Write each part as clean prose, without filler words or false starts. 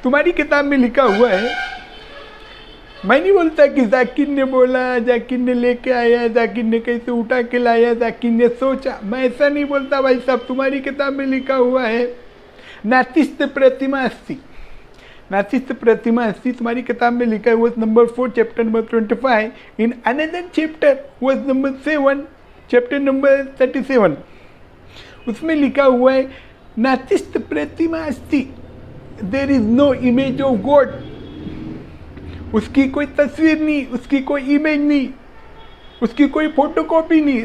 तुम्हारी किताब में लिखा हुआ है, मैं नहीं बोलता कि जाकिर ने बोला, जाकिर ने लेके आया, जाकिर ने कैसे उठा के लाया, जाकिर ने सोचा, मैं ऐसा नहीं बोलता भाई साहब। तुम्हारी किताब में लिखा हुआ है नातिस्त प्रतिमा अस्ति, नातिस्त प्रतिमा अस्ति तुम्हारी किताब में लिखा है verse number 4 chapter number 25। In another chapter verse number 7 chapter number 37 उसमें लिखा हुआ है नातिस्त प्रतिमा अस्ति, there is no image of God. उसकी कोई तस्वीर नहीं, उसकी कोई इमेज नहीं, उसकी कोई फोटोकॉपी नहीं।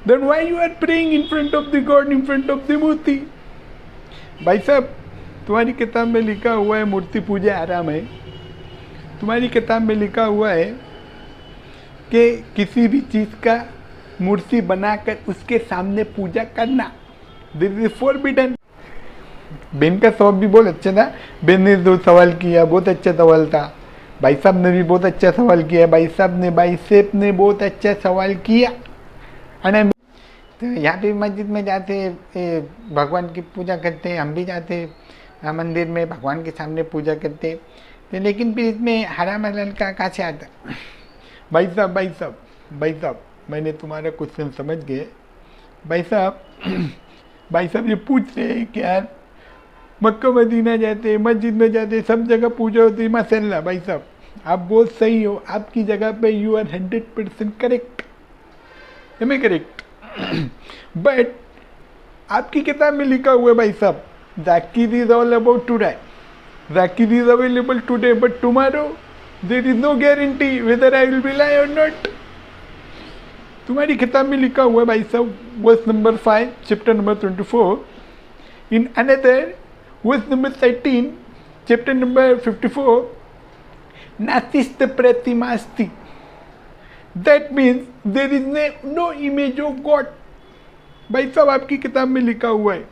Then why you are praying in front of the god, in front of the मूर्ति? भाई साहब तुम्हारी किताब में लिखा हुआ है मूर्ति पूजा हराम है। तुम्हारी किताब में लिखा हुआ है कि किसी भी चीज़ का मूर्ति बनाकर उसके सामने पूजा करना दिस इज फॉरबिडन। बेन का सवाल भी बहुत अच्छा था, बेन ने जो सवाल किया बहुत अच्छा सवाल था। भाई साहब ने भी बहुत अच्छा सवाल किया, भाई साहब ने, भाई सेफ ने बहुत अच्छा सवाल किया। तो यहाँ पे मस्जिद में जाते भगवान की पूजा करते हैं, हम भी जाते मंदिर में भगवान के सामने पूजा करते, तो लेकिन फिर इसमें हराम हलाल का कहाँ से आता? भाई साहब भाई साहब भाई साहब मैंने तुम्हारा क्वेश्चन समझ गए। भाई साहब भाई साहब ये पूछ रहे हैं कि यार मक्का मदीना जाते, मस्जिद में जाते, सब जगह पूजा होती है, माशाल्लाह। भाई साहब आप बहुत सही हो, आपकी जगह पे you are 100% correct, am I correct? But आपकी किताब में लिखा हुआ है भाई साहब Zakir is all about today, Zakir is available today but tomorrow there is no guarantee whether I will be live or not. तुम्हारी किताब में लिखा हुआ है भाई साहब verse number 5 chapter number 24। In another verse number 13 chapter number 54 नातिस्त प्रतिमा अस्ति, that means there is no image of God. भाई साहब आपकी किताब में लिखा हुआ है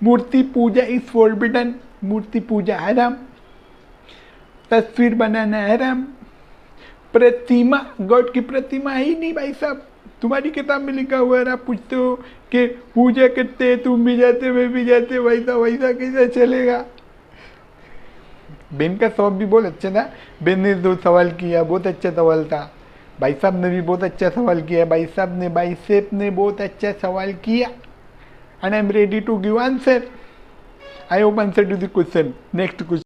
मूर्ति पूजा इज फॉरबिडन, मूर्ति पूजा हराम, तस्वीर बनाना हराम, प्रतिमा, गॉड की प्रतिमा है ही नहीं। भाई साहब तुम्हारी किताब में लिखा हुआ है, आप पूछते हो कि पूजा करते हैं, तुम भी जाते मैं भी जाते, वैसा कैसा चलेगा? बेन का सवाल भी बहुत अच्छा था, बेन ने जो सवाल किया बहुत अच्छा सवाल था। भाई साहब ने भी बहुत अच्छा सवाल किया, भाई साहब ने, भाई सेफ ने बहुत अच्छा सवाल किया। And I am ready to give answer. I hope answer to the question. Next question.